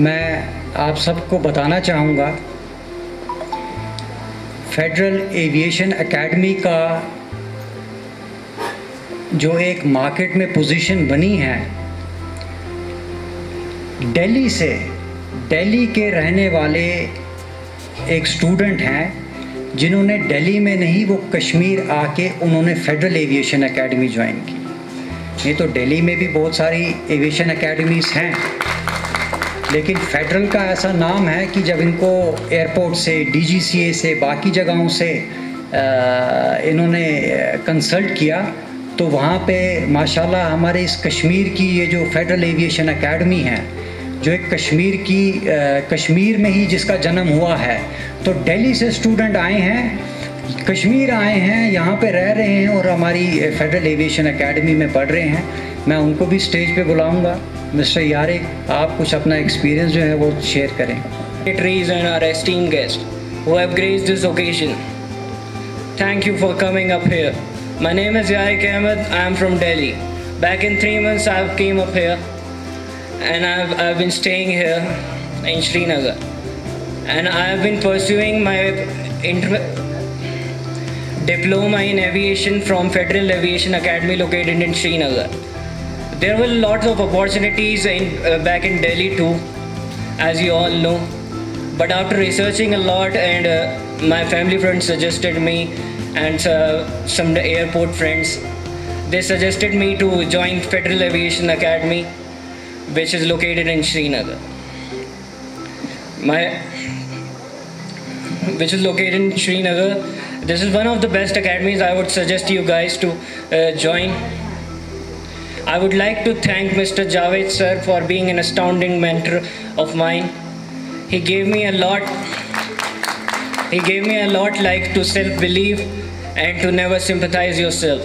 मैं आप सबको बताना चाहूँगा, फेडरल एविएशन एकेडमी का जो एक मार्केट में पोजीशन बनी है, दिल्ली के रहने वाले एक स्टूडेंट हैं जिन्होंने दिल्ली में नहीं, वो कश्मीर आके उन्होंने फेडरल एविएशन एकेडमी ज्वाइन की। नहीं तो दिल्ली में भी बहुत सारी एविएशन एकेडमीज़ हैं, लेकिन फेडरल का ऐसा नाम है कि जब इनको एयरपोर्ट से, DGCA से, बाकी जगहों से इन्होंने कंसल्ट किया तो वहाँ पे माशाल्लाह हमारे इस कश्मीर की ये जो फेडरल एविएशन एकेडमी है, जो एक कश्मीर में ही जिसका जन्म हुआ है, तो दिल्ली से स्टूडेंट आए हैं, कश्मीर आए हैं, यहाँ पे रह रहे हैं और हमारी फेडरल एविएशन एकेडमी में पढ़ रहे हैं। मैं उनको भी स्टेज पे बुलाऊंगा। मिस्टर यारिक, आप कुछ अपना एक्सपीरियंस जो है वो शेयर करें। Dignitaries and our esteemed guests who have graced this occasion, thank you for coming up here. My name is Yarik Ahmed. I am from Delhi. Back in 3 months I came up here and I've been staying here in Srinagar, and I have been pursuing my diploma in aviation from Federal Aviation Academy located in Srinagar. There were lots of opportunities back in Delhi too, as you all know, but after researching a lot and my family friends suggested me, and some airport friends, they suggested me to join Federal Aviation Academy, which is located in Srinagar. This is one of the best academies. I would suggest you guys to join. I would like to thank Mr. Javed sir for being an astounding mentor of mine. He gave me a lot like to self-belief and to never sympathize yourself.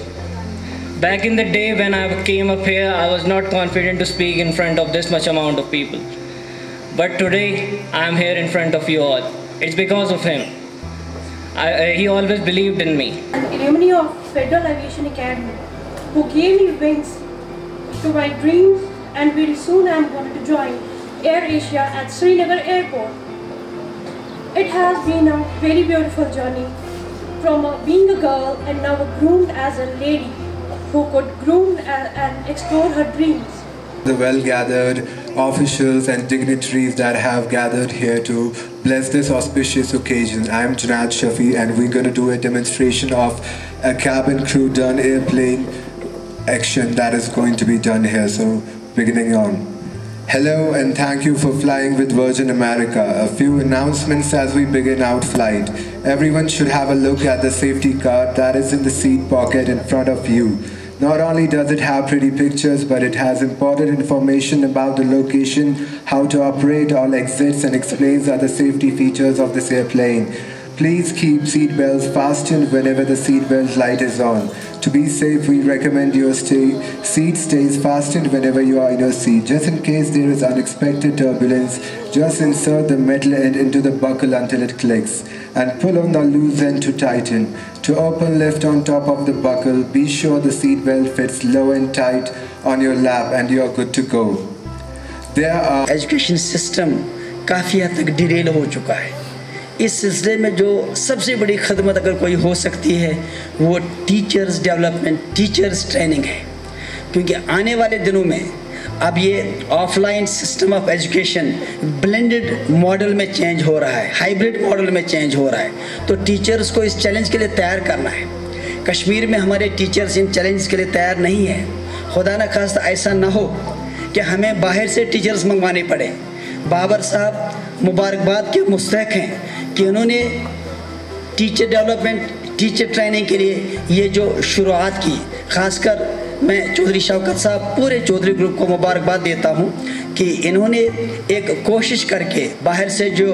Back in the day when I came up here, I was not confident to speak in front of this much amount of people. But today, I am here in front of you all. It's because of him. He always believed in me. An alumni of Federal Aviation Academy who gave me wings to my dreams, and very soon I am going to join Air Asia at Srinagar Airport. It has been a very beautiful journey from being a girl and now groomed as a lady who could groom and explore her dreams. The well-gathered officials and dignitaries that have gathered here to bless this auspicious occasion. I am Junaid Shafi, and we're going to do a demonstration of a cabin crew done airplane action that is going to be done here. So beginning on. Hello and thank you for flying with Virgin America. A few announcements as we begin our flight. Everyone should have a look at the safety card that is in the seat pocket in front of you. Not only does it have pretty pictures, but it has important information about the location, how to operate all exits, and explains other safety features of this airplane. Please keep seat belts fastened whenever the seat belt light is on. To be safe, we recommend your seat stays fastened whenever you are in your seat. Just in case there is unexpected turbulence, just insert the metal end into the buckle until it clicks, and pull on the loose end to tighten. To open, lift on top of the buckle. Be sure the seat belt fits low and tight on your lap, and you are good to go. Education system काफ़ी हद तक Daryl हो चुका है। इस सिलसिले में जो सबसे बड़ी खदमत अगर कोई हो सकती है वो टीचर्स डेवलपमेंट, टीचर्स ट्रेनिंग है, क्योंकि आने वाले दिनों में अब ये offline system of education blended model में चेंज हो रहा है, हाइब्रिड मॉडल में चेंज हो रहा है। तो टीचर्स को इस चैलेंज के लिए तैयार करना है। कश्मीर में हमारे टीचर्स इन चैलेंज के लिए तैयार नहीं है। खुदा न खास्ता ऐसा ना हो कि हमें बाहर से टीचर्स मंगवाने पड़े। बाबर साहब मुबारकबाद के मुस्तहक हैं कि उन्होंने टीचर डेवलपमेंट, टीचर ट्रेनिंग के लिए ये जो शुरुआत की। ख़ासकर मैं चौधरी शौकत साहब, पूरे चौधरी ग्रुप को मुबारकबाद देता हूँ कि इन्होंने एक कोशिश करके बाहर से जो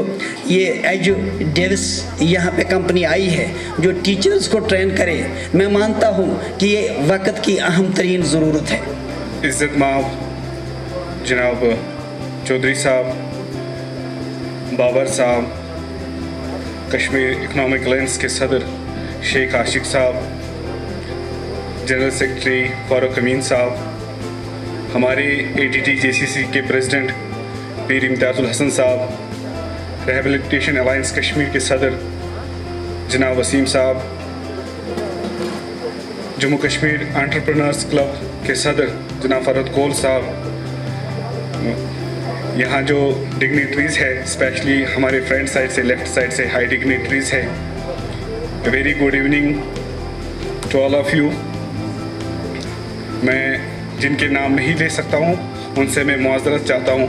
ये एजू डेविस यहाँ पे कंपनी आई है जो टीचर्स को ट्रेन करे, मैं मानता हूँ कि ये वक्त की अहम तरीन ज़रूरत है। इज़्ज़त माब जनाब चौधरी साहब, बाबर साहब, कश्मीर इकनॉमिक अलायंस के सदर शेख आशिक साहब, जनरल सेक्रेटरी फारूक अमीन साहब, हमारे ATT JCC के प्रेसिडेंट पीर इम्तियाजुल हसन साहब, रिहेबिलिटेशन अलायंस कश्मीर के सदर जनाब वसीम साहब, जम्मू कश्मीर एंटरप्रेन्योर्स क्लब के सदर जनाब फरहत कोल साहब, यहाँ जो डिग्निटरीज़ है स्पेशली हमारे फ्रंट साइड से लेफ़्ट साइड से हाई डिग्निटरीज़ है, very good evening to all of you. मैं जिनके नाम नहीं ले सकता हूँ उनसे मैं मुआज़रत चाहता हूँ।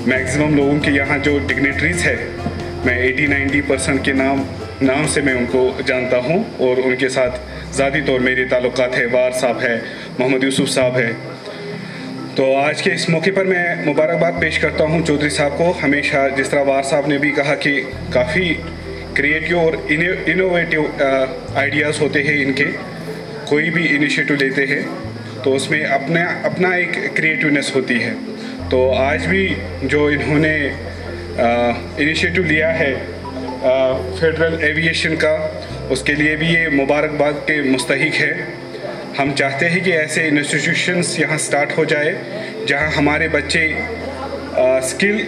मैक्सिमम लोगों के यहाँ जो डिग्निटरीज़ है मैं 80-90% के नाम से मैं उनको जानता हूँ और उनके साथ ज़ाती तौर मेरे ताल्लुकात है। वार साहब है, मोहम्मद यूसुफ साहब है। तो आज के इस मौके पर मैं मुबारकबाद पेश करता हूँ चौधरी साहब को। हमेशा जिस तरह वार साहब ने भी कहा कि काफ़ी क्रिएटिव और इनोवेटिव आइडियाज़ होते हैं इनके, कोई भी इनिशिएटिव लेते हैं तो उसमें अपना एक क्रिएटिवनेस होती है। तो आज भी जो इन्होंने इनिशिएटिव लिया है फेडरल एविएशन का, उसके लिए भी ये मुबारकबाद के मुस्तहिक है। हम चाहते हैं कि ऐसे इंस्टीट्यूशंस यहाँ स्टार्ट हो जाए जहाँ हमारे बच्चे स्किल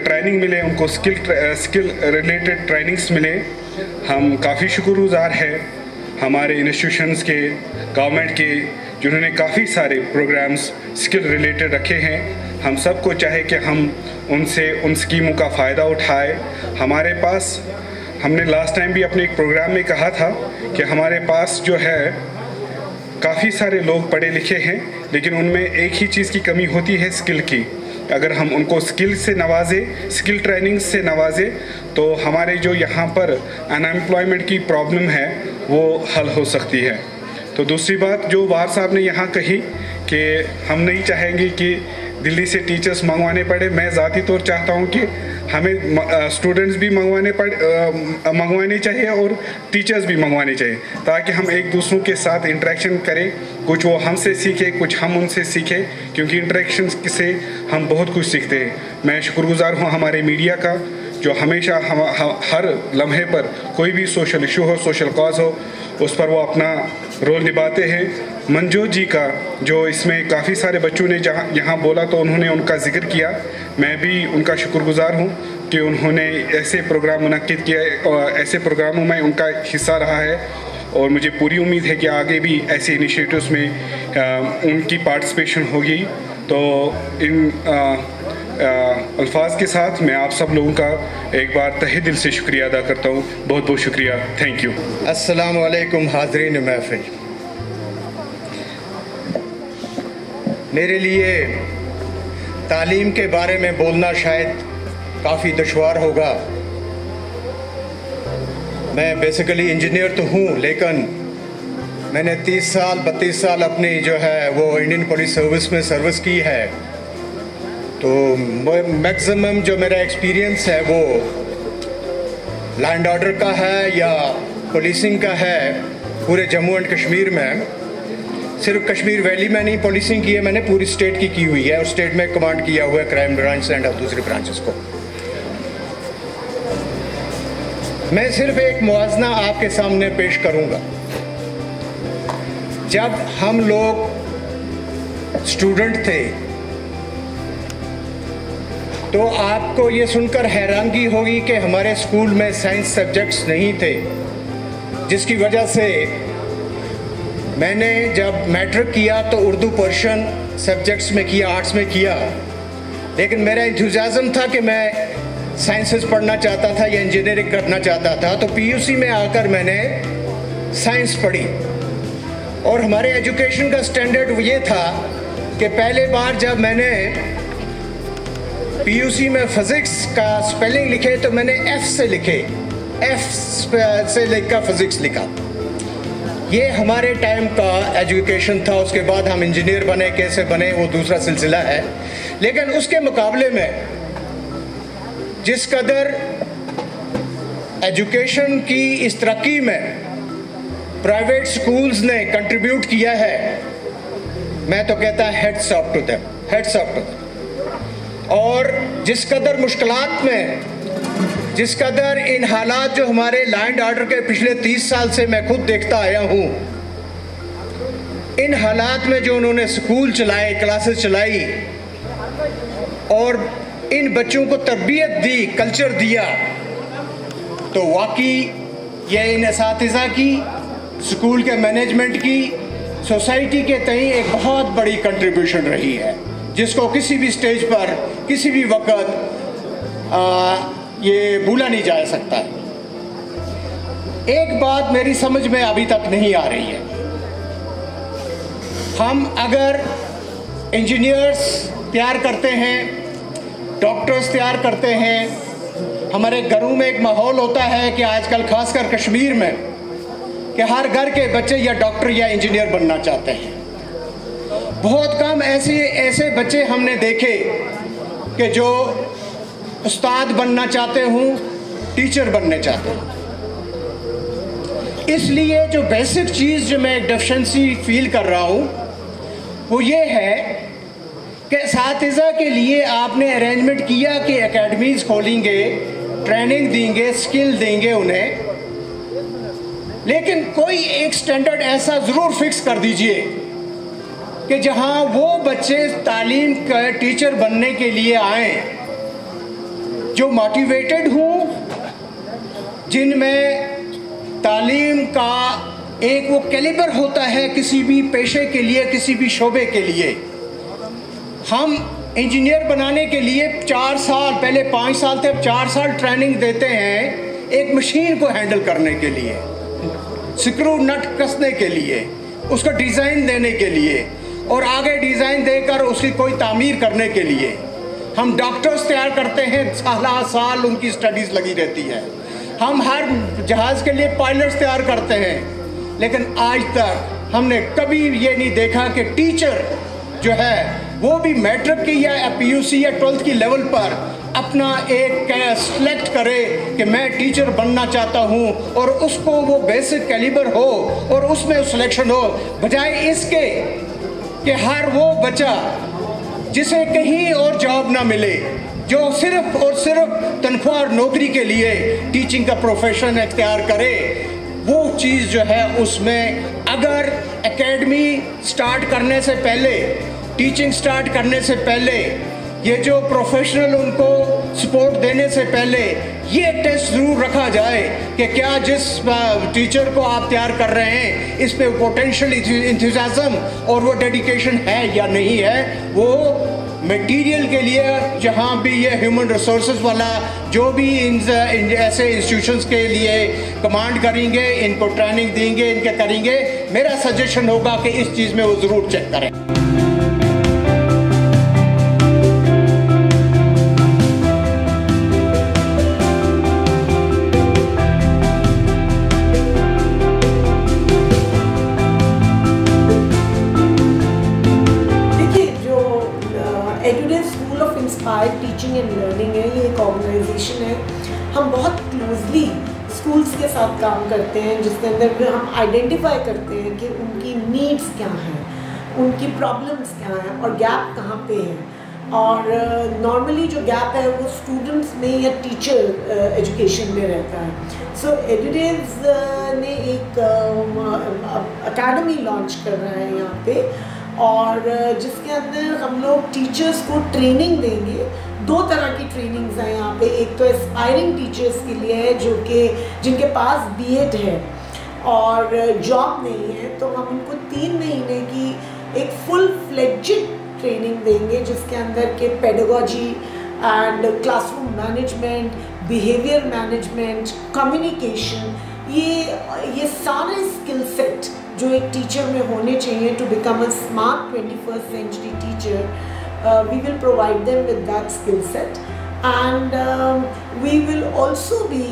ट्रेनिंग मिले, उनको स्किल रिलेटेड ट्रेनिंग्स मिले। हम काफ़ी शुक्रगुजार हैं हमारे इंस्टीट्यूशंस के, गवर्नमेंट के, जिन्होंने काफ़ी सारे प्रोग्राम्स स्किल रिलेटेड रखे हैं। हम सबको चाहे कि हम उनसे उन स्कीमों का फ़ायदा उठाए। हमारे पास, हमने लास्ट टाइम भी अपने एक प्रोग्राम में कहा था कि हमारे पास जो है काफ़ी सारे लोग पढ़े लिखे हैं लेकिन उनमें एक ही चीज़ की कमी होती है, स्किल की। अगर हम उनको स्किल से नवाजें, स्किल ट्रेनिंग से नवाजें तो हमारे जो यहाँ पर अनएम्प्लॉयमेंट की प्रॉब्लम है वो हल हो सकती है। तो दूसरी बात जो वार साहब ने यहाँ कही कि हम नहीं चाहेंगे कि दिल्ली से टीचर्स मंगवाने पड़े। मैं ज़ाती तौर चाहता हूँ कि हमें स्टूडेंट्स भी मंगवाने चाहिए और टीचर्स भी मंगवाने चाहिए ताकि हम एक दूसरों के साथ इंटरेक्शन करें, कुछ वो हमसे सीखें, कुछ हम उनसे सीखें, क्योंकि इंटरेक्शन से हम बहुत कुछ सीखते हैं। मैं शुक्रगुजार हूँ हमारे मीडिया का जो हमेशा हर लम्हे पर कोई भी सोशल इशू हो, सोशल कॉज हो, उस पर वो अपना रोल निभाते हैं। मंजोत जी का जो इसमें काफ़ी सारे बच्चों ने यहाँ बोला तो उन्होंने उनका जिक्र किया, मैं भी उनका शुक्रगुजार हूँ कि उन्होंने ऐसे प्रोग्राम मुनक्किद किया और ऐसे प्रोग्रामों में उनका हिस्सा रहा है और मुझे पूरी उम्मीद है कि आगे भी ऐसे इनिशिएटिव्स में उनकी पार्टिसिपेशन होगी। तो इन अल्फाज के साथ मैं आप सब लोगों का एक बार तहे दिल से शुक्रिया अदा करता हूँ। बहुत बहुत शुक्रिया, थैंक यू। अस्सलाम वालेकुम हाज़रीन महफ़िल। मेरे लिए तालीम के बारे में बोलना शायद काफ़ी दुश्वार होगा। मैं बेसिकली इंजीनियर तो हूँ लेकिन मैंने 30-32 साल अपनी जो है वो इंडियन पुलिस सर्विस में सर्विस की है। तो मैक्सिमम जो मेरा एक्सपीरियंस है वो लैंड ऑर्डर का है या पुलिसिंग का है पूरे जम्मू एंड कश्मीर में। सिर्फ कश्मीर वैली में नहीं पुलिसिंग की है, मैंने पूरी स्टेट की हुई है और स्टेट में कमांड किया हुआ है क्राइम ब्रांच एंड दूसरे ब्रांचेस को। मैं सिर्फ एक मुआवजना आपके सामने पेश करूंगा। जब हम लोग स्टूडेंट थे तो आपको ये सुनकर हैरानगी होगी कि हमारे स्कूल में साइंस सब्जेक्ट्स नहीं थे, जिसकी वजह से मैंने जब मैट्रिक किया तो उर्दू पर्शियन सब्जेक्ट्स में किया, आर्ट्स में किया, लेकिन मेरा इंथुजियाज़म था कि मैं साइंसेस पढ़ना चाहता था या इंजीनियरिंग करना चाहता था। तो पीयूसी में आकर मैंने साइंस पढ़ी और हमारे एजुकेशन का स्टैंडर्ड ये था कि पहले बार जब मैंने पीयूसी में फिज़िक्स का स्पेलिंग लिखे तो मैंने एफ से लिखे, एफ से लिखकर फिज़िक्स लिखा। ये हमारे टाइम का एजुकेशन था। उसके बाद हम इंजीनियर बने, कैसे बने वो दूसरा सिलसिला है, लेकिन उसके मुकाबले में जिस कदर एजुकेशन की इस तरक्की में प्राइवेट स्कूल्स ने कंट्रीब्यूट किया है, मैं तो कहता heads off to them, heads off to them. और जिस कदर मुश्किलात में, जिस कदर इन हालात जो हमारे लैंड ऑर्डर के पिछले 30 साल से मैं खुद देखता आया हूँ, इन हालात में जो उन्होंने स्कूल चलाए, क्लासेस चलाई और इन बच्चों को तरबियत दी, कल्चर दिया, तो वाकई ये इन असातिज़ा की, स्कूल के मैनेजमेंट की, सोसाइटी के तई एक बहुत बड़ी कंट्रीब्यूशन रही है, जिसको किसी भी स्टेज पर किसी भी वक्त ये भूला नहीं जा सकता है। एक बात मेरी समझ में अभी तक नहीं आ रही है, हम अगर इंजीनियर्स तैयार करते हैं, डॉक्टर्स तैयार करते हैं, हमारे घरों में एक माहौल होता है कि आजकल खासकर कश्मीर में कि हर घर के बच्चे या डॉक्टर या इंजीनियर बनना चाहते हैं। बहुत कम ऐसे बच्चे हमने देखे कि जो उस्ताद बनना चाहते हूँ, टीचर बनने चाहते हैं। इसलिए जो बेसिक चीज़ जो मैं एक डेफिशिएंसी फील कर रहा हूँ वो ये है कि असातिज़ा के लिए आपने अरेंजमेंट किया कि एकेडमीज़ खोलेंगे, ट्रेनिंग देंगे, स्किल देंगे उन्हें, लेकिन कोई एक स्टैंडर्ड ऐसा ज़रूर फिक्स कर दीजिए कि जहाँ वो बच्चे तालीम का टीचर बनने के लिए आएँ जो मोटिवेटेड हों, जिनमें तालीम का एक वो कैलिबर होता है किसी भी पेशे के लिए, किसी भी शोबे के लिए। हम इंजीनियर बनाने के लिए 4 साल, पहले 5 साल थे, अब 4 साल ट्रेनिंग देते हैं एक मशीन को हैंडल करने के लिए, स्क्रू नट कसने के लिए, उसका डिज़ाइन देने के लिए और आगे डिज़ाइन देकर उसकी कोई तामीर करने के लिए। हम डॉक्टर्स तैयार करते हैं, साल उनकी स्टडीज़ लगी रहती है। हम हर जहाज़ के लिए पायलट्स तैयार करते हैं, लेकिन आज तक हमने कभी ये नहीं देखा कि टीचर जो है वो भी मैट्रिक की या पीयूसी या 12th की लेवल पर अपना एक सेलेक्ट करे कि मैं टीचर बनना चाहता हूँ और उसको वो बेसिक कैलिबर हो और उसमें सिलेक्शन हो, बजाय इसके कि हर वो बच्चा जिसे कहीं और जॉब ना मिले, जो सिर्फ और सिर्फ तनख्वाह और नौकरी के लिए टीचिंग का प्रोफेशन इख्तियार करे, वो चीज़ जो है उसमें अगर एकेडमी स्टार्ट करने से पहले, टीचिंग स्टार्ट करने से पहले, ये जो प्रोफेशनल उनको सपोर्ट देने से पहले ये टेस्ट ज़रूर रखा जाए कि क्या जिस टीचर को आप तैयार कर रहे हैं इस पे पोटेंशियल इंथुसियाज्म और वो डेडिकेशन है या नहीं है। वो मटेरियल के लिए जहाँ भी ये ह्यूमन रिसोर्सेज वाला जो भी ऐसे इंस्टीट्यूशंस के लिए कमांड करेंगे, इनको ट्रेनिंग देंगे, इनके करेंगे, मेरा सजेशन होगा कि इस चीज़ में वो ज़रूर चेक करें। टीचिंग एंड लर्निंग है, ये एक ऑर्गेनाइजेशन है। हम बहुत क्लोजली स्कूल्स के साथ काम करते हैं, जिसके अंदर हम आइडेंटिफाई करते हैं कि उनकी नीड्स क्या हैं, उनकी प्रॉब्लम्स क्या हैं और गैप कहाँ पे हैं। और नॉर्मली जो गैप है वो स्टूडेंट्स में या टीचर एजुकेशन में रहता है। सो एडुडेज ने एक अकेडमी लॉन्च कर रहा है यहाँ पे, और जिसके अंदर हम लोग टीचर्स को ट्रेनिंग देंगे। 2 तरह की ट्रेनिंग्स हैं यहाँ पे। एक तो एस्पायरिंग टीचर्स के लिए है जो कि जिनके पास बीएड है और जॉब नहीं है, तो हम उनको 3 महीने की एक फुल फ्लेड्जेड ट्रेनिंग देंगे जिसके अंदर के pedagogy and classroom management, behaviour management, communication, ये सारे स्किल सेट जो एक टीचर में होने चाहिए to become a smart 21st century teacher, we will provide them with that skill set, and we will also be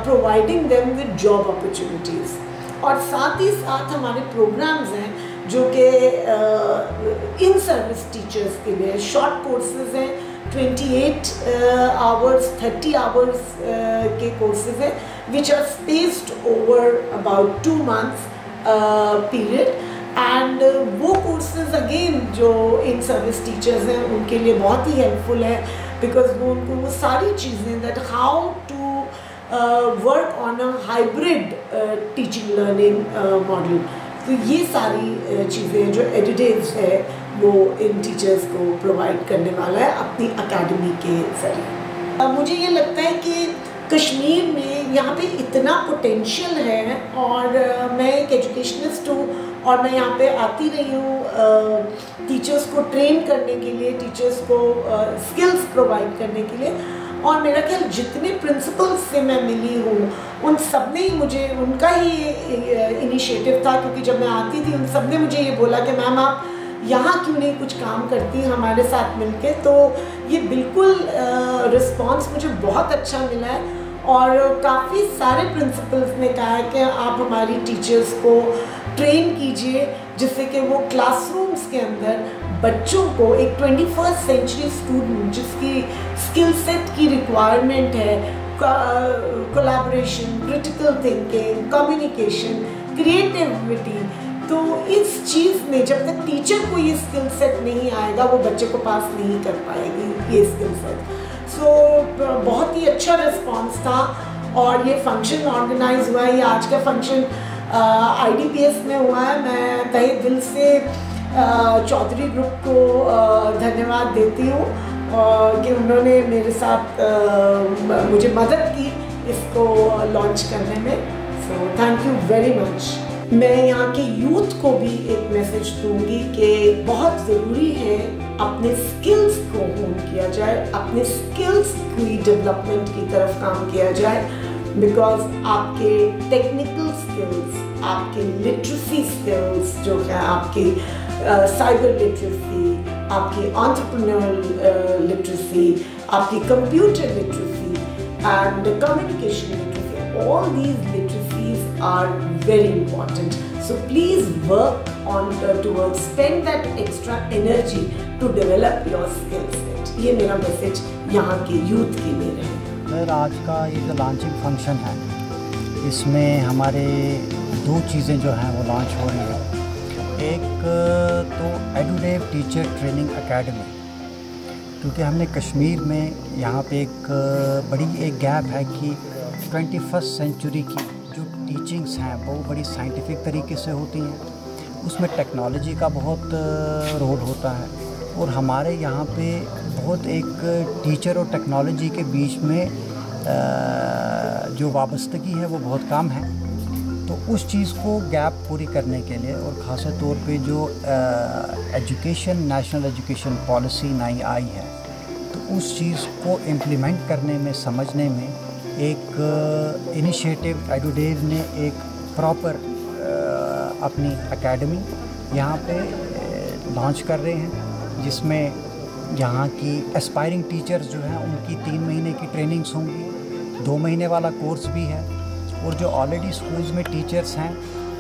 providing them with job opportunities. और साथ ही साथ हमारे प्रोग्राम्स हैं जो कि इन सर्विस टीचर्स के लिए शॉर्ट कोर्सेज हैं, 28 hours, 30 hours के कोर्सेज हैं which are spaced over about 2 months period. And वो कोर्सेज अगेन जो इन सर्विस टीचर्स हैं उनके लिए बहुत ही हेल्पफुल है, बिकॉज वो उनको वो सारी चीज़ें that how to work on a hybrid teaching learning model, तो ये सारी चीज़ें जो एडिटिव्स है वो इन टीचर्स को प्रोवाइड करने वाला है अपनी अकेडमी के ज़रिए। मुझे ये लगता है कि कश्मीर में यहाँ पे इतना पोटेंशियल है, और मैं एक एजुकेशनिस्ट हूँ और मैं यहाँ पे आती रही हूँ टीचर्स को ट्रेन करने के लिए, टीचर्स को स्किल्स प्रोवाइड करने के लिए, और मेरा ख्याल जितने प्रिंसिपल्स से मैं मिली हूँ उन सब ने ही मुझे, उनका ही इनिशिएटिव था, क्योंकि जब मैं आती थी उन सब ने मुझे ये बोला कि मैम आप यहाँ क्यों नहीं कुछ काम करती हमारे साथ मिलके। तो ये बिल्कुल रिस्पांस मुझे बहुत अच्छा मिला है, और काफ़ी सारे प्रिंसिपल्स ने कहा है कि आप हमारी टीचर्स को ट्रेन कीजिए जिससे कि वो क्लासरूम्स के अंदर बच्चों को एक 21st सेंचुरी स्टूडेंट जिसकी स्किल सेट की रिक्वायरमेंट है, collaboration, critical thinking, communication, creativity, तो इस चीज़ में जब तक टीचर को ये स्किल सेट नहीं आएगा वो बच्चे को पास नहीं कर पाएगी ये स्किल सेट। सो बहुत ही अच्छा रिस्पांस था, और ये फंक्शन ऑर्गेनाइज हुआ है। ये आज का फंक्शन IDPS में हुआ है। मैं तहे दिल से चौधरी ग्रुप को धन्यवाद देती हूँ कि उन्होंने मेरे साथ मुझे मदद की इसको लॉन्च करने में। So thank you very much. मैं यहाँ के यूथ को भी एक मैसेज दूंगी कि बहुत ज़रूरी है अपने स्किल्स को होन किया जाए, अपने स्किल्स की डेवलपमेंट की तरफ काम किया जाए, बिकॉज आपके टेक्निकल स्किल्स, आपके लिटरेसी स्किल्स जो है, आपकी साइबर लिटरेसी, आपकी एंटरप्रेन्योरल लिटरेसी, आपकी computer literacy and communication literacy, all these literacies are very important. So please work on towards spend that extra energy to develop your skill set. ये मेरा message यहाँ के youth के लिए है। Sir आज का ये जो लॉन्चिंग फंक्शन है इसमें हमारे दो चीज़ें जो हैं वो लॉन्च हो रही है। एक तो एडुडेव टीचर ट्रेनिंग एकेडमी, क्योंकि हमने कश्मीर में यहाँ पे एक बड़ी एक गैप है कि 21st सेंचुरी की जो टीचिंग्स हैं वो बड़ी साइंटिफिक तरीके से होती हैं, उसमें टेक्नोलॉजी का बहुत रोल होता है, और हमारे यहाँ पे बहुत एक टीचर और टेक्नोलॉजी के बीच में जो वाबस्तगी है वो बहुत कम है। तो उस चीज़ को गैप पूरी करने के लिए, और ख़ास तौर पे जो एजुकेशन नेशनल एजुकेशन पॉलिसी नई आई है, तो उस चीज़ को इम्प्लीमेंट करने में, समझने में एक इनिशिएटिव एडुडेव ने एक प्रॉपर अपनी एकेडमी यहाँ पे लॉन्च कर रहे हैं, जिसमें यहाँ की एस्पायरिंग टीचर्स जो हैं उनकी 3 महीने की ट्रेनिंग्स होंगी, 2 महीने वाला कोर्स भी है, और जो ऑलरेडी स्कूल्स में टीचर्स हैं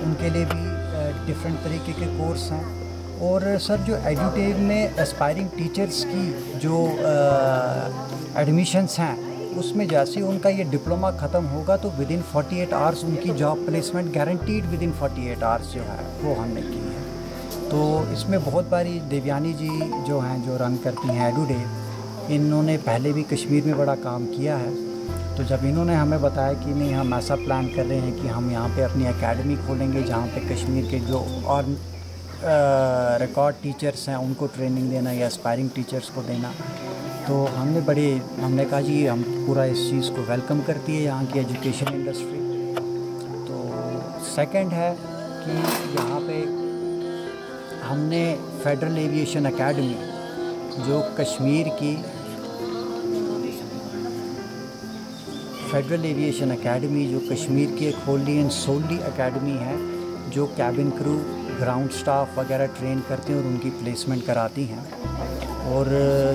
उनके लिए भी डिफरेंट तरीके के कोर्स हैं। और सर जो एडुडेव में एस्पायरिंग टीचर्स की जो एडमिशन्स हैं उसमें जैसे उनका ये डिप्लोमा ख़त्म होगा तो विदिन 48 आवर्स उनकी job placement guaranteed within 48 hours जो है वो हमने की है। तो इसमें बहुत बारी देवयानी जी जो हैं, जो रन करती हैं एडुडेव, इन्होंने पहले भी कश्मीर में बड़ा काम किया है। तो जब इन्होंने हमें बताया कि नहीं हम ऐसा प्लान कर रहे हैं कि हम यहाँ पे अपनी एकेडमी खोलेंगे जहाँ पे कश्मीर के जो और रिकॉर्ड टीचर्स हैं उनको ट्रेनिंग देना या एस्पायरिंग टीचर्स को देना, तो हमने कहा जी हम पूरा इस चीज़ को वेलकम करती है यहाँ की एजुकेशन इंडस्ट्री। तो सेकंड है कि यहाँ पे हमने फेडरल एविएशन एकेडमी जो कश्मीर की फेडरल एविएशन एकेडमी जो कश्मीर की एक होली एंड सोली एकेडमी है जो कैबिन क्रू, ग्राउंड स्टाफ वगैरह ट्रेन करते हैं और उनकी प्लेसमेंट कराती हैं। और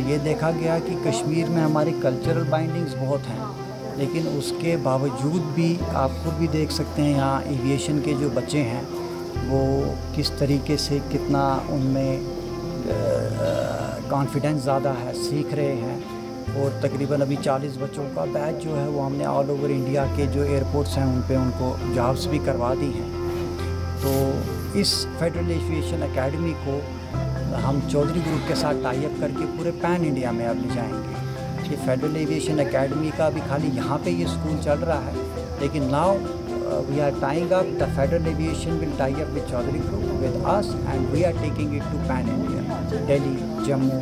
ये देखा गया कि कश्मीर में हमारी कल्चरल बाइंडिंग्स बहुत हैं, लेकिन उसके बावजूद भी आप खुद भी देख सकते हैं यहाँ एविएशन के जो बच्चे हैं वो किस तरीके से, कितना उनमें कॉन्फिडेंस ज़्यादा है, सीख रहे हैं। और तकरीबन अभी 40 बच्चों का बैच जो है वो हमने ऑल ओवर इंडिया के जो एयरपोर्ट्स हैं उन पे उनको जॉब्स भी करवा दी हैं। तो इस फेडरल एविएशन एकेडमी को हम चौधरी ग्रुप के साथ टाई अप करके पूरे पैन इंडिया में अब ले जाएंगे। ये फेडरल एविएशन एकेडमी का अभी खाली यहाँ पे ये स्कूल चल रहा है, लेकिन now we are tying up, the Federal Aviation will tie up with Chaudhary Group with us, and we are taking it to Pan India, Delhi, Jammu,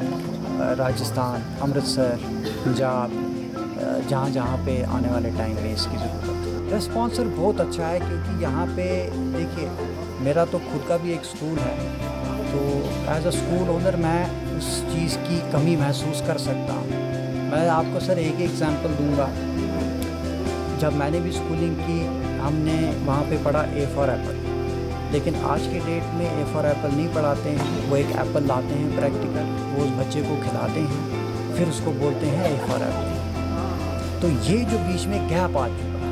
Rajasthan, Amritsar, Punjab, जहाँ जहाँ पे आने वाले टाइम में इसकी ज़रूरत है। रेस्पॉन्सर बहुत अच्छा है, क्योंकि यहाँ पे देखिए मेरा तो खुद का भी एक स्कूल है, तो एज अ स्कूल ओनर मैं उस चीज़ की कमी महसूस कर सकता हूँ। मैं आपको सर एक एग्जांपल दूंगा। जब मैंने भी स्कूलिंग की, हमने वहाँ पे पढ़ा ए फॉर एप्पल, लेकिन आज के डेट में ए फॉर एप्पल नहीं पढ़ाते हैं। वो एक एप्पल लाते हैं प्रैक्टिकल, वो उस बच्चे को खिलाते हैं, फिर उसको बोलते हैं ए फॉर एप्पल। तो ये जो बीच में गैप आ चुका है,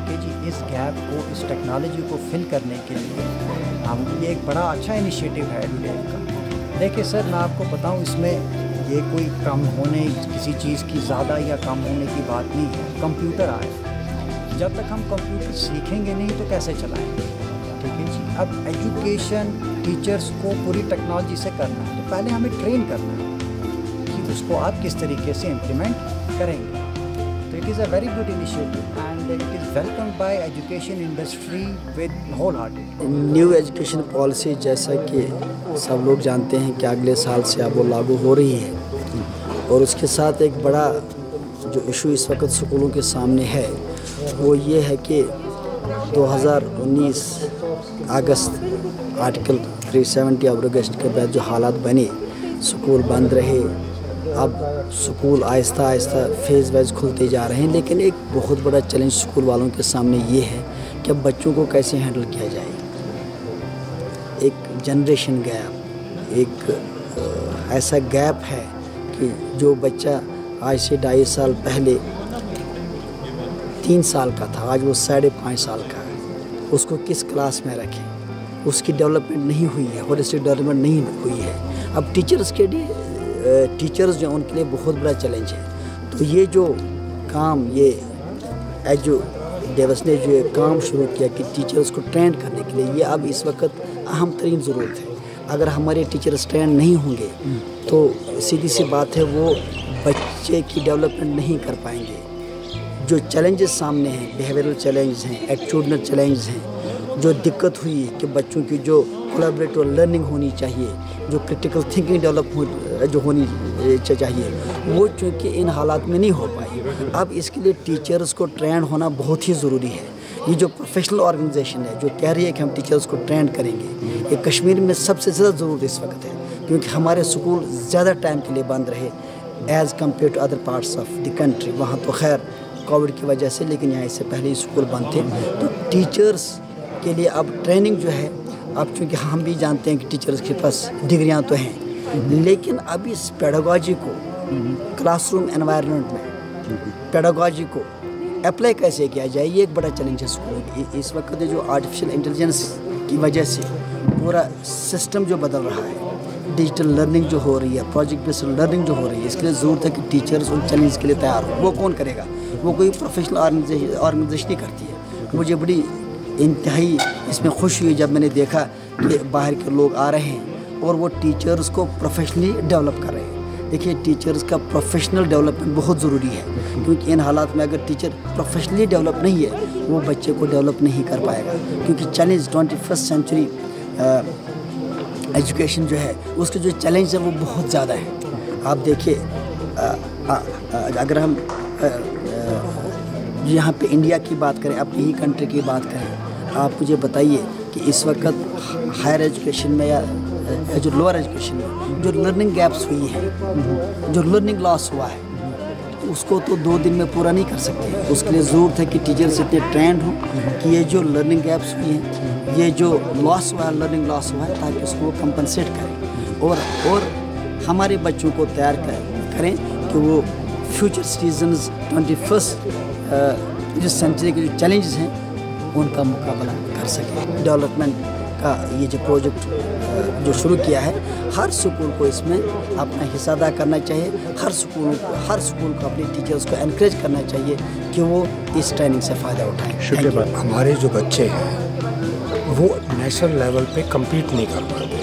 ठीक है जी, इस गैप को, इस टेक्नोलॉजी को फिल करने के लिए हम, ये एक बड़ा अच्छा इनिशिएटिव है एडुडेव का। देखिए सर, मैं आपको बताऊं, इसमें ये कोई कम होने, किसी चीज़ की ज़्यादा या कम होने की बात नहीं है। कंप्यूटर आए, जब तक हम कंप्यूटर सीखेंगे नहीं तो कैसे चलाएंगे, ठीक है जी। अब एजुकेशन टीचर्स को पूरी टेक्नोलॉजी से करना है, तो पहले हमें ट्रेन करना है कि उसको आप किस तरीके से इम्प्लीमेंट करेंगे। तो it is a very good initiative and it is welcomed by education industry with whole hearted. New education policy, जैसा कि सब लोग जानते हैं कि अगले साल से अब वो लागू हो रही है, और उसके साथ एक बड़ा जो इशू इस वक्त स्कूलों के सामने है वो ये है कि 2019 अगस्त आर्टिकल 370 एब्रोगेशन के बाद जो हालात बने, स्कूल बंद रहे, अब school Aahista Aahista phase wise खुलते जा रहे हैं। लेकिन एक बहुत बड़ा चैलेंज स्कूल वालों के सामने ये है कि अब बच्चों को कैसे हैंडल किया जाए। एक जनरेशन गैप, एक ऐसा गैप है कि जो बच्चा आज से 2.5 साल पहले 3 साल का था, आज वो 5.5 साल का है। उसको किस क्लास में रखें, उसकी डेवलपमेंट नहीं हुई है, होलिस्टिक डेवलपमेंट नहीं हुई है। अब टीचर्स के लिए, टीचर्स जो उनके लिए बहुत बड़ा चैलेंज है। तो ये जो काम, ये एजुडेवस ने जो काम शुरू किया कि टीचर्स को ट्रेंड करने के लिए, ये अब इस वक्त अहम तरीन ज़रूरत है। अगर हमारे टीचर्स ट्रेंड नहीं होंगे तो सीधी सी बात है, वो बच्चे की डेवलपमेंट नहीं कर पाएंगे। जो चैलेंजेस सामने हैं, बिहेवियरल चैलेंज हैं, एटीट्यूडनल चैलेंज हैं, जो दिक्कत हुई है कि बच्चों की जो कोलैबोरेटिव लर्निंग होनी चाहिए, जो क्रिटिकल थिंकिंग डेवलप जो होनी चाहिए, वो चूँकि इन हालात में नहीं हो पाई। अब इसके लिए टीचर्स को ट्रेंड होना बहुत ही ज़रूरी है। ये जो प्रोफेशनल ऑर्गेनाइजेशन है जो कह रही है कि हम टीचर्स को ट्रेंड करेंगे, ये कश्मीर में सबसे ज़्यादा ज़रूरत इस वक्त है, क्योंकि हमारे स्कूल ज़्यादा टाइम के लिए बंद रहे as compare to other parts of the country. वहाँ तो खैर कोविड की वजह से, लेकिन यहाँ इससे पहले स्कूल बंद थे। तो टीचर्स के लिए अब ट्रेनिंग जो है, अब चूँकि हम भी जानते हैं कि टीचर्स के पास डिग्रियाँ तो हैं, लेकिन अब इस पेडागॉजी को क्लासरूम एनवायरनमेंट में पेडागॉजी को अप्लाई कैसे किया जाए, ये एक बड़ा चैलेंज है स्कूल। इस वक्त जो आर्टिफिशियल इंटेलिजेंस की वजह से पूरा सिस्टम जो बदल रहा है, डिजिटल लर्निंग जो हो रही है, प्रोजेक्ट बेस्ड लर्निंग जो हो रही है, इसके लिए ज़रूरत है कि टीचर्स उन चैलेंज के लिए तैयार हो। वो कौन करेगा? वो कोई प्रोफेशनल ऑर्गेनाइजेशन ही करती है। मुझे बड़ी इंतहाई इसमें खुश हुई जब मैंने देखा कि बाहर के लोग आ रहे हैं और वो टीचर्स को प्रोफेशनली डेवलप कर रहे हैं। देखिए, टीचर्स का प्रोफेशनल डेवलपमेंट बहुत ज़रूरी है, क्योंकि इन हालात में अगर टीचर प्रोफेशनली डेवलप नहीं है, वो बच्चे को डेवलप नहीं कर पाएगा। क्योंकि चैलेंज 21st सेंचुरी एजुकेशन जो है, उसके जो चैलेंज है वो बहुत ज़्यादा है। आप देखिए, अगर हम यहाँ पे इंडिया की बात करें, अपनी ही कंट्री की बात करें, आप मुझे बताइए कि इस वक्त हायर एजुकेशन में या जो लोअर एजुकेशन में जो लर्निंग गैप्स हुई है, जो लर्निंग लॉस हुआ है, उसको तो 2 दिन में पूरा नहीं कर सकते। उसके लिए ज़रूरत है कि टीचर्स इतने ट्रेंड हों कि ये जो लर्निंग गैप्स हुई हैं, ये जो लॉस हुआ है, लर्निंग लॉस हुआ है, ताकि उसको कंपनसेट करें और हमारे बच्चों को तैयार करें कि वो फ्यूचर सिटीजन्स 21st जिस सेंचुरी के जो चैलेंजेस हैं उनका मुकाबला कर सकें। डेवलपमेंट का ये जो प्रोजेक्ट जो शुरू किया है, हर स्कूल को इसमें अपना हिस्सा अदा करना चाहिए। हर स्कूल को अपने टीचर्स को एनकरेज करना चाहिए कि वो इस ट्रेनिंग से फ़ायदा उठाएं। हमारे जो बच्चे हैं वो नेशनल लेवल पे कम्पीट नहीं कर पाते,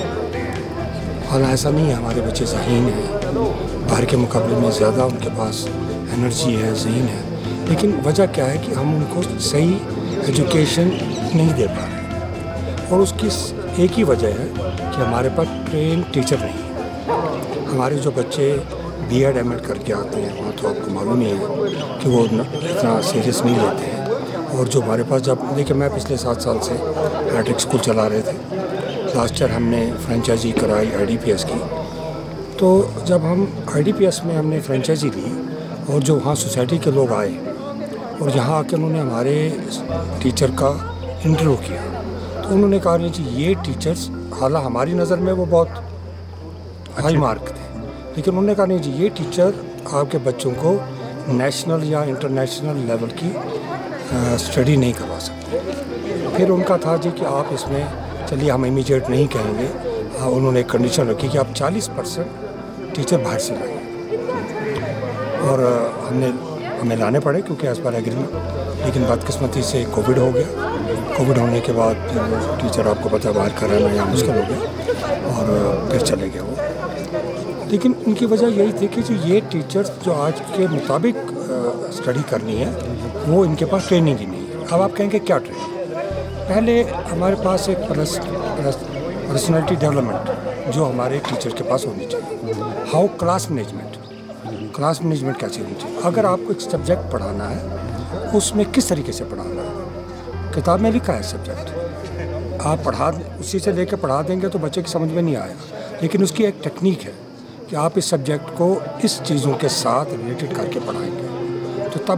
और ऐसा नहीं है। हमारे बच्चे ज़हीन हैं, बाहर के मुकाबले में ज़्यादा उनके पास एनर्जी है, ज़हीन है, लेकिन वजह क्या है कि हम उनको सही एजुकेशन नहीं दे पा रहे, और उसकी एक ही वजह है कि हमारे पास ट्रेन टीचर नहीं है। हमारे जो बच्चे B.Ed M.Ed करके आते हैं वहाँ तो आपको मालूम ही है कि वो इतना सीरियस नहीं लेते हैं। और जो हमारे पास जब देखिए, मैं पिछले 7 साल से मैट्रिक स्कूल चला रहे थे। लास्ट ईयर हमने फ्रेंचाइजी कराई IDPS की। तो जब हम IDPS में हमने फ्रेंचाइजी ली और जो वहाँ सोसाइटी के लोग आए और यहाँ आकर उन्होंने हमारे टीचर का इंटरव्यू किया, तो उन्होंने कहा जी ये टीचर्स, हालांकि हमारी नज़र में वो बहुत हाई मार्क थे, लेकिन उन्होंने कहा नहीं जी ये टीचर आपके बच्चों को नेशनल या इंटरनेशनल लेवल की स्टडी नहीं करवा सकते। फिर उनका था जी कि आप इसमें, चलिए हम इमीडिएट नहीं कहेंगे, उन्होंने एक कंडीशन रखी कि आप 40% टीचर बाहर से लाएं, और हमें लाने पड़े क्योंकि एज पर एग्रीमेंट। लेकिन बदकिस्मती से कोविड हो गया। कोविड होने के बाद फिर वो टीचर, आपको पता, बाहर कराना यहाँ मुश्किल हो गया और फिर चले गए वो। लेकिन उनकी वजह यही थी कि जो ये टीचर्स जो आज के मुताबिक स्टडी करनी है वो इनके पास ट्रेनिंग ही नहीं है। अब आप कहेंगे क्या ट्रेनिंग? पहले हमारे पास एक पर्सनैलिटी डेवलपमेंट जो हमारे टीचर के पास होनी चाहिए। हाउ क्लास मैनेजमेंट क्या चीज़ होनी चाहिए। अगर आपको एक सब्जेक्ट पढ़ाना है उसमें किस तरीके से पढ़ाना है। किताब में लिखा है सब्जेक्ट, आप उसी से लेकर पढ़ा देंगे तो बच्चे की समझ में नहीं आएगा। लेकिन उसकी एक टेक्निक है कि आप इस सब्जेक्ट को इस चीज़ों के साथ रिलेटेड करके पढ़ाएंगे। तो तब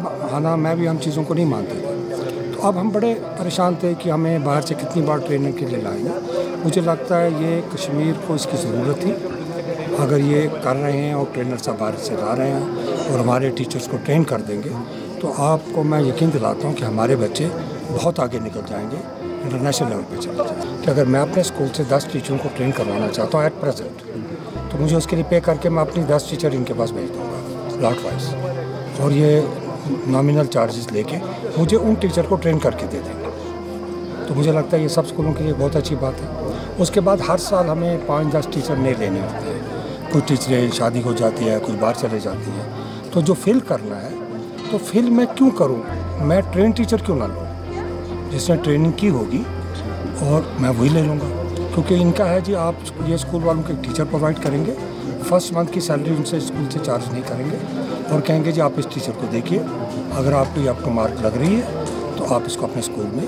मैं भी हम चीज़ों को नहीं मानते थे। तो अब हम बड़े परेशान थे कि हमें बाहर से कितनी बार ट्रेनिंग के लिए लाएंगे। मुझे लगता है ये कश्मीर को इसकी ज़रूरत थी। अगर ये कर रहे हैं और ट्रेनर सब बाहर से ला रहे हैं और हमारे टीचर्स को ट्रेन कर देंगे, तो आपको मैं यकीन दिलाता हूँ कि हमारे बच्चे बहुत आगे निकल जाएंगे, इंटरनेशनल लेवल पे चले जाएंगे। कि अगर मैं अपने स्कूल से 10 टीचरों को ट्रेन करवाना चाहता हूँ एट प्रेजेंट, तो मुझे उसके लिए पे करके मैं अपनी 10 टीचर इनके पास भेज दूँगा लॉट वाइज, और ये नॉमिनल चार्जेस लेके मुझे उन टीचर को ट्रेन करके दे देंगे। तो मुझे लगता है ये सब स्कूलों के लिए बहुत अच्छी बात है। उसके बाद हर साल हमें 5-10 टीचर नए लेने होते हैं। कुछ टीचरें शादी हो जाती है, कुछ बाहर चले जाती हैं। तो जो फिल करना है, तो फिल मैं क्यों करूं? मैं ट्रेन टीचर क्यों ना लूँ? जिसने ट्रेनिंग की होगी और मैं वही ले लूँगा। क्योंकि इनका है जी, आप ये स्कूल वालों को एक टीचर प्रोवाइड करेंगे, फर्स्ट मंथ की सैलरी उनसे स्कूल से चार्ज नहीं करेंगे और कहेंगे जी आप इस टीचर को देखिए, अगर आपको मार्क लग रही है तो आप इसको अपने स्कूल में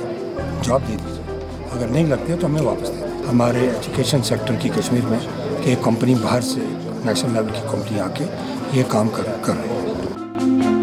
जॉब दे दीजिए, अगर नहीं लगती है तो हमें वापस दे दीजिए। हमारे एजुकेशन सेक्टर की कश्मीर में कि एक कंपनी बाहर से, नेशनल लेवल की कंपनी आके ये काम कर रही है।